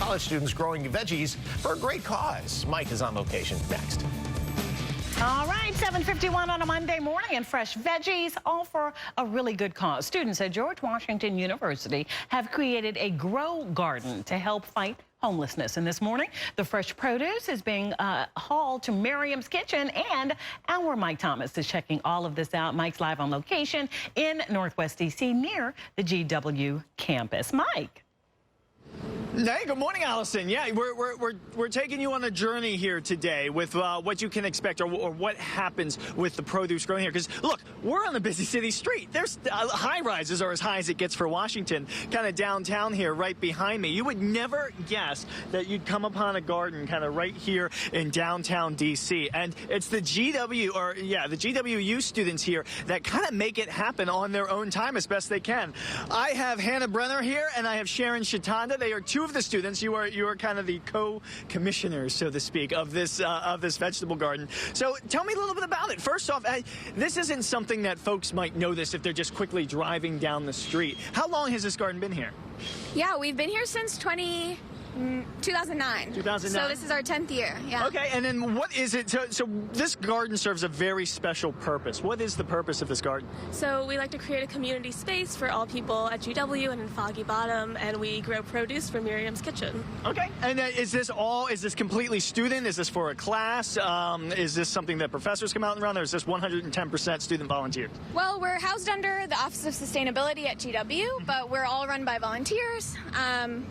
college students growing veggies for a great cause. Mike is on location next. All right, 7:51 on a Monday morning, and fresh veggies, all for a really good cause. Students at George Washington University have created a grow garden to help fight homelessness. And this morning, the fresh produce is being hauled to Miriam's Kitchen, and our Mike Thomas is checking all of this out. Mike's live on location in Northwest D.C. near the GW campus. Mike. Hey, good morning, Allison. Yeah, we're taking you on a journey here today with what you can expect or what happens with the produce growing here. Because, look, we're on a busy city street. There's high-rises are as high as it gets for Washington, kind of downtown here right behind me. You would never guess that you'd come upon a garden kind of right here in downtown D.C. And it's the GWU students here that kind of make it happen on their own time as best they can. I have Hannah Brenner here, and I have Sharon Shatanda. They are two of the students. You are kind of the co-commissioners, so to speak, of this vegetable garden. So tell me a little bit about it. First off, this isn't something that folks might notice if they're just quickly driving down the street. How long has this garden been here? Yeah, we've been here since 2009. 2009. So this is our 10th year. Yeah. Okay, and then what is it? So this garden serves a very special purpose. What is the purpose of this garden? So we like to create a community space for all people at GW and in Foggy Bottom, and we grow produce for Miriam's Kitchen. Okay, and is this completely student? Is this for a class? Is this something that professors come out and run, or is this 110% student volunteers? Well, we're housed under the Office of Sustainability at GW, but we're all run by volunteers.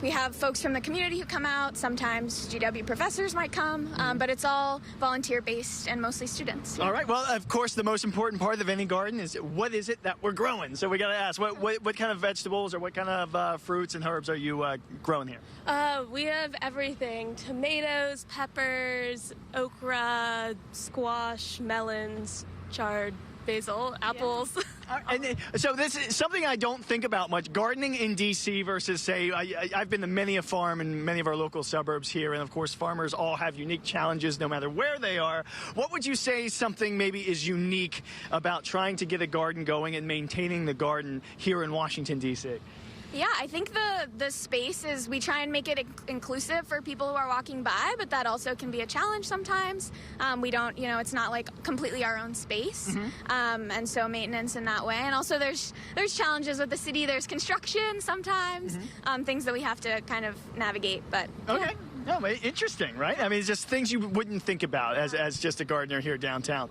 We have folks from the community who come out. Sometimes GW professors might come, but it's all volunteer-based and mostly students. All right. Well, of course, the most important part of any garden is what is it that we're growing. So we got to ask, what kind of vegetables or what kind of fruits and herbs are you growing here? We have everything: tomatoes, peppers, okra, squash, melons, chard, basil, apples. Yeah. And so this is something I don't think about much. Gardening in D.C. versus, say, I've been to many a farm in many of our local suburbs here, and of course farmers all have unique challenges no matter where they are. What would you say something maybe is unique about trying to get a garden going and maintaining the garden here in Washington, D.C.? Yeah, I think the space is, we try and make it inclusive for people who are walking by, but that also can be a challenge sometimes. We don't, it's not like completely our own space, and so maintenance in that way. And also there's challenges with the city. There's construction sometimes, things that we have to kind of navigate. But okay. Yeah. No, interesting, right? I mean, it's just things you wouldn't think about as just a gardener here downtown.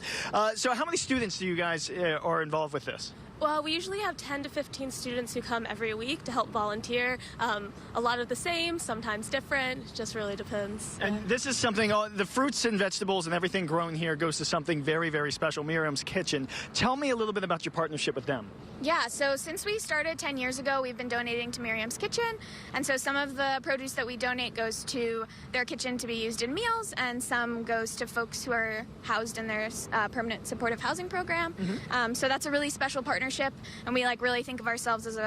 So how many students do you guys are involved with this? Well, we usually have 10 to 15 students who come every week to help volunteer. A lot of the same, sometimes different, just really depends. And this is something, the fruits and vegetables and everything grown here goes to something very, very special, Miriam's Kitchen. Tell me a little bit about your partnership with them. Yeah, so since we started 10 years ago, we've been donating to Miriam's Kitchen. And so some of the produce that we donate goes to their kitchen to be used in meals, and some goes to folks who are housed in their permanent supportive housing program. So that's a really special partnership, and we really think of ourselves as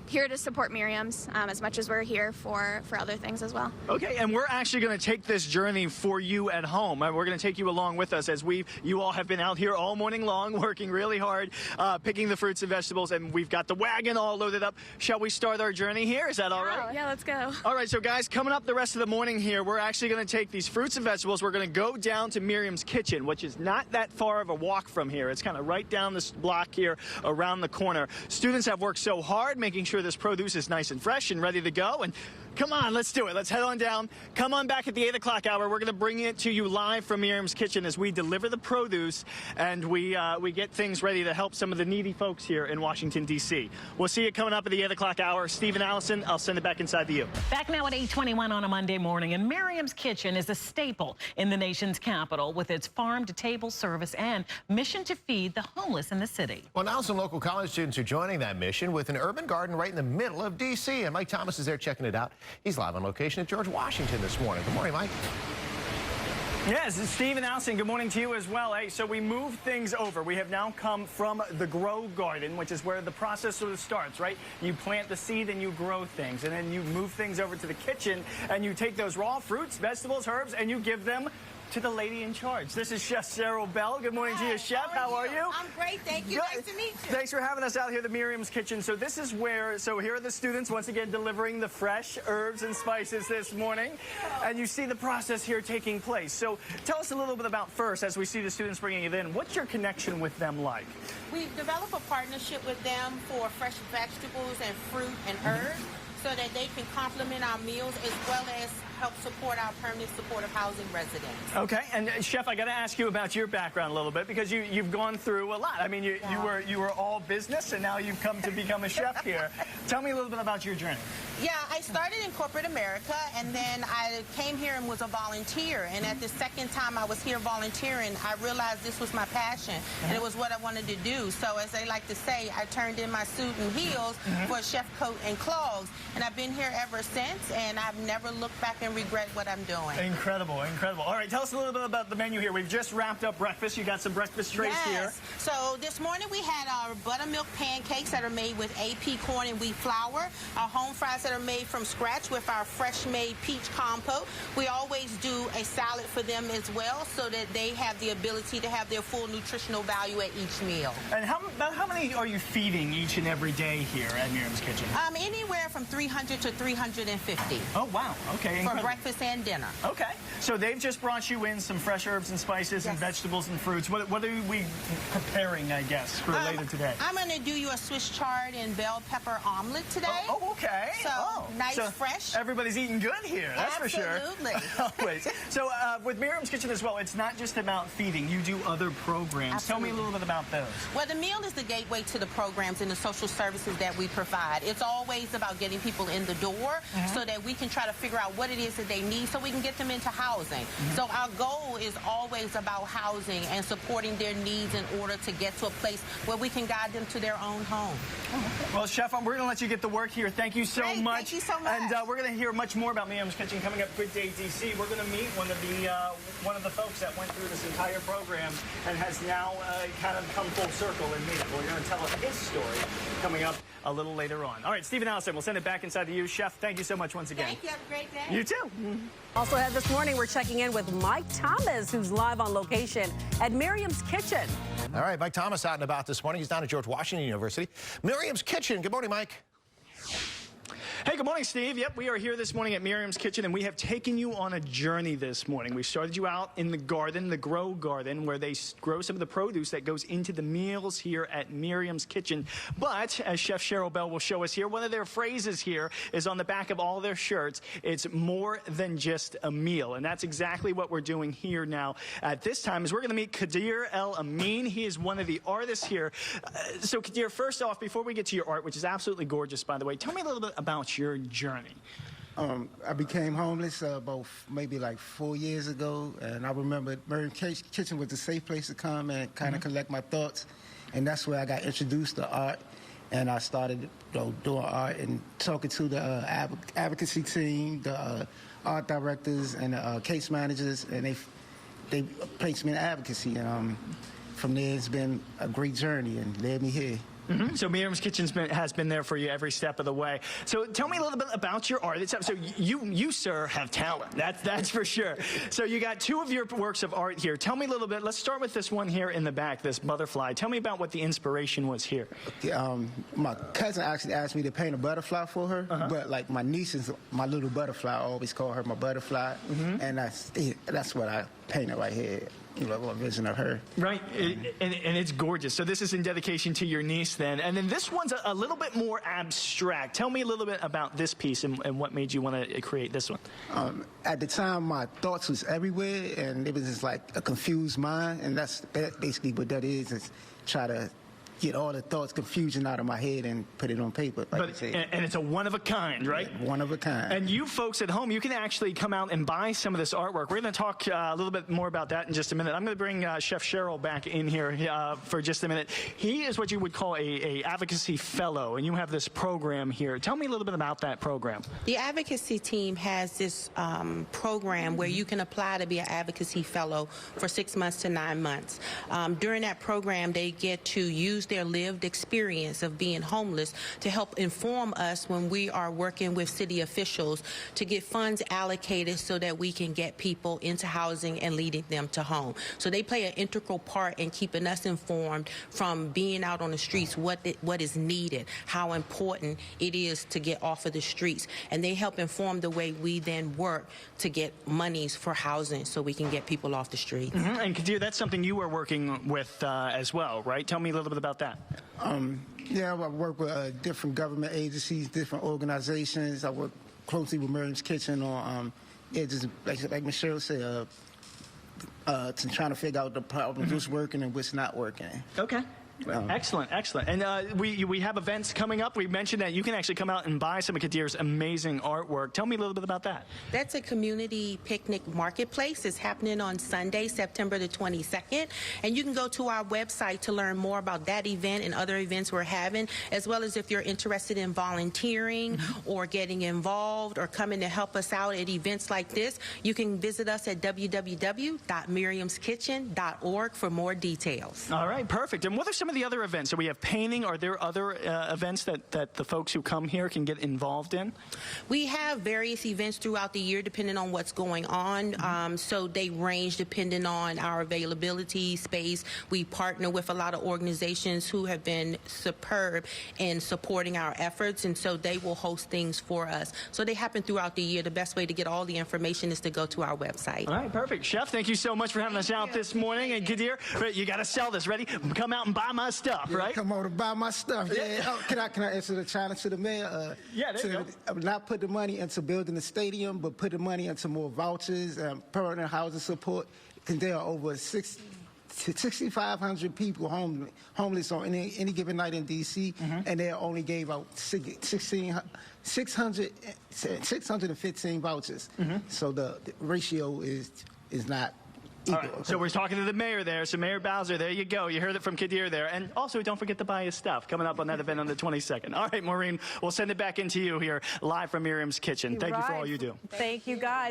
here to support Miriam's as much as we're here for other things as well. Okay, and we're actually going to take this journey for you at home. We're going to take you along with us as you all have been out here all morning long working really hard, picking the fruits and vegetables, and we've got the wagon all loaded up. Shall we start our journey here? Is that all right? Yeah, let's go. All right, so guys, coming up the rest of the morning here, we're actually going to take these fruits and vegetables. We're going to go down to Miriam's Kitchen, which is not that far of a walk from here. It's kind of right down this block here around the corner. Students have worked so hard making sure this produce is nice and fresh and ready to go. And come on, let's do it. Let's head on down. Come on back at the 8 o'clock hour. We're going to bring it to you live from Miriam's Kitchen as we deliver the produce and we get things ready to help some of the needy folks here in Washington, D.C. We'll see you coming up at the 8 o'clock hour. Steve and Allison, I'll send it back inside to you. Back now at 8:21 on a Monday morning, and Miriam's Kitchen is a staple in the nation's capital with its farm-to-table service and mission to feed the homeless in the city. Well, now some local college students are joining that mission with an urban garden right in the middle of D.C., and Mike Thomas is there checking it out. He's live on location at George Washington this morning. Good morning, Mike. Yes, Steve and Allison, good morning to you as well. Hey, so we moved things over. We have now come from the grow garden, which is where the process sort of starts, right? You plant the seed and you grow things, and then you move things over to the kitchen, and you take those raw fruits, vegetables, herbs, and you give them to the lady in charge. This is Chef Cheryl Bell. Good morning to you, Chef. How are you? I'm great, thank you. Good. Nice to meet you. Thanks for having us out here at the Miriam's Kitchen. So this is where, here are the students once again delivering the fresh herbs and spices this morning. And you see the process here taking place. So tell us a little bit about first, as we see the students bringing it in, what's your connection with them like? We develop a partnership with them for fresh vegetables and fruit and herbs so that they can complement our meals as well as help support our permanent supportive housing residents. Okay, and Chef, I got to ask you about your background a little bit because you've gone through a lot. I mean, you were all business, and now you've come to become a chef here. Tell me a little bit about your journey. Yeah, I started in corporate America, and then I came here and was a volunteer. And at the second time I was here volunteering, I realized this was my passion, and it was what I wanted to do. So as they like to say, I turned in my suit and heels for a chef coat and clogs, and I've been here ever since, and I've never looked back and regret what I'm doing. Incredible, incredible. All right, tell us a little bit about the menu here. We've just wrapped up breakfast. You got some breakfast trays here. So this morning we had our buttermilk pancakes that are made with AP corn and wheat flour, our home fries that are made from scratch with our fresh made peach compote. We always do a salad for them as well so that they have the ability to have their full nutritional value at each meal. And how many are you feeding each and every day here at Miriam's Kitchen? Anywhere from 300 to 350. Oh, wow. Okay. For breakfast and dinner. Okay. So they've just brought you in some fresh herbs and spices and vegetables and fruits. What are we preparing, I guess, for later today? I'm going to do you a Swiss chard and bell pepper omelet today. Oh, okay. So nice, fresh. Everybody's eating good here, that's for sure. Absolutely. Always. So with Miriam's Kitchen as well, it's not just about feeding. You do other programs. Absolutely. Tell me a little bit about those. Well, the meal is the gateway to the programs and the social services that we provide. It's always about getting people in the door so that we can try to figure out what it is that they need so we can get them into housing. So our goal is always about housing and supporting their needs in order to get to a place where we can guide them to their own home. Well, Chef, we're going to let you get to work here. Thank you so much. Thank you so much. And we're going to hear much more about Miriam's Kitchen coming up. Good Day DC. We're going to meet one of the folks that went through this entire program and has now kind of come full circle and made it. We're going to tell us his story coming up a little later on. All right, Steve and Allison, we'll send it back inside to you. Chef, thank you so much once again. Thank you. Have a great day. You too. Also ahead this morning, we're checking in with Mike Thomas, who's live on location at Miriam's Kitchen. All right, Mike Thomas out and about this morning. He's down at George Washington University. Miriam's Kitchen. Good morning, Mike. Hey, good morning, Steve. Yep, we are here this morning at Miriam's Kitchen, and we have taken you on a journey this morning. We started you out in the garden, the Grow Garden, where they grow some of the produce that goes into the meals here at Miriam's Kitchen. But, as Chef Cheryl Bell will show us here, one of their phrases here is on the back of all their shirts. It's more than just a meal, and that's exactly what we're doing here now at this time, is we're going to meet Qaadir El-Amin. He is one of the artists here. So, Qaadir, first off, before we get to your art, which is absolutely gorgeous, by the way, tell me a little bit about your journey. I became homeless about maybe like 4 years ago, and I remember Miriam's Kitchen was a safe place to come and kind of collect my thoughts, and that's where I got introduced to art, and I started doing art and talking to the advocacy team, the art directors, and the case managers, and they placed me in advocacy, and from there it's been a great journey and led me here. So Miriam's Kitchen has been there for you every step of the way. So tell me a little bit about your art. So you sir, have talent. That's for sure. So you got two of your works of art here. Tell me a little bit. Let's start with this one here in the back, this butterfly. Tell me about what the inspiration was here. My cousin actually asked me to paint a butterfly for her, but like my niece is my little butterfly. I always call her my butterfly, and that's what I painted right here. You know, a vision of her. Right, and it's gorgeous. So this is in dedication to your niece then. And then this one's a little bit more abstract. Tell me a little bit about this piece and what made you want to create this one. At the time, my thoughts was everywhere, and it was just like a confused mind, and that's basically what that is try to get all the thoughts, confusion out of my head and put it on paper. And it's a one-of-a-kind, right? Yeah, one-of-a-kind. And you folks at home, you can actually come out and buy some of this artwork. We're going to talk a little bit more about that in just a minute. I'm going to bring Chef Cheryl back in here for just a minute. He is what you would call a advocacy fellow, and you have this program here. Tell me a little bit about that program. The advocacy team has this program where you can apply to be an advocacy fellow for 6 months to 9 months. During that program, they get to use their lived experience of being homeless to help inform us when we are working with city officials to get funds allocated so that we can get people into housing and leading them to home. So they play an integral part in keeping us informed from being out on the streets, what is needed, how important it is to get off of the streets. And they help inform the way we then work to get monies for housing so we can get people off the streets. And Qaadir, that's something you are working with as well, right? Tell me a little bit about that. Yeah, I work with different government agencies, different organizations. I work closely with Miriam's Kitchen on, just like Ms. Cheryl said, to trying to figure out the problems, what's working and what's not working. Okay. Excellent, excellent. And we have events coming up. We mentioned that you can actually come out and buy some of Qaadir's amazing artwork. Tell me a little bit about that. That's a community picnic marketplace. It's happening on Sunday, September the 22nd. And you can go to our website to learn more about that event and other events we're having, as well as if you're interested in volunteering or getting involved or coming to help us out at events like this. You can visit us at www.miriamskitchen.org for more details. All right, perfect. And what are some of the other events? So we have painting. Are there other events that the folks who come here can get involved in? We have various events throughout the year depending on what's going on. So they range depending on our availability, space. We partner with a lot of organizations who have been superb in supporting our efforts, and so they will host things for us. So they happen throughout the year. The best way to get all the information is to go to our website. All right, perfect. Chef, thank you so much for having us out this morning. And Qaadir, you got to sell this. Ready? Come out and buy my stuff, right? Come on to buy my stuff. Yeah. Oh, can I answer the challenge to the mayor? Yeah, there you go. Not put the money into building the stadium, but put the money into more vouchers, permanent housing support, because there are over 6,500 people homeless on any given night in D.C., and they only gave out 615 vouchers. So the ratio is not equal. Right, so we're talking to the mayor there. So Mayor Bowser, there you go. You heard it from Qaadir there. And also, don't forget to buy his stuff coming up on that event on the 22nd. All right, Maureen, we'll send it back into you here live from Miriam's Kitchen. Thank you for all you do. Thank you, guys.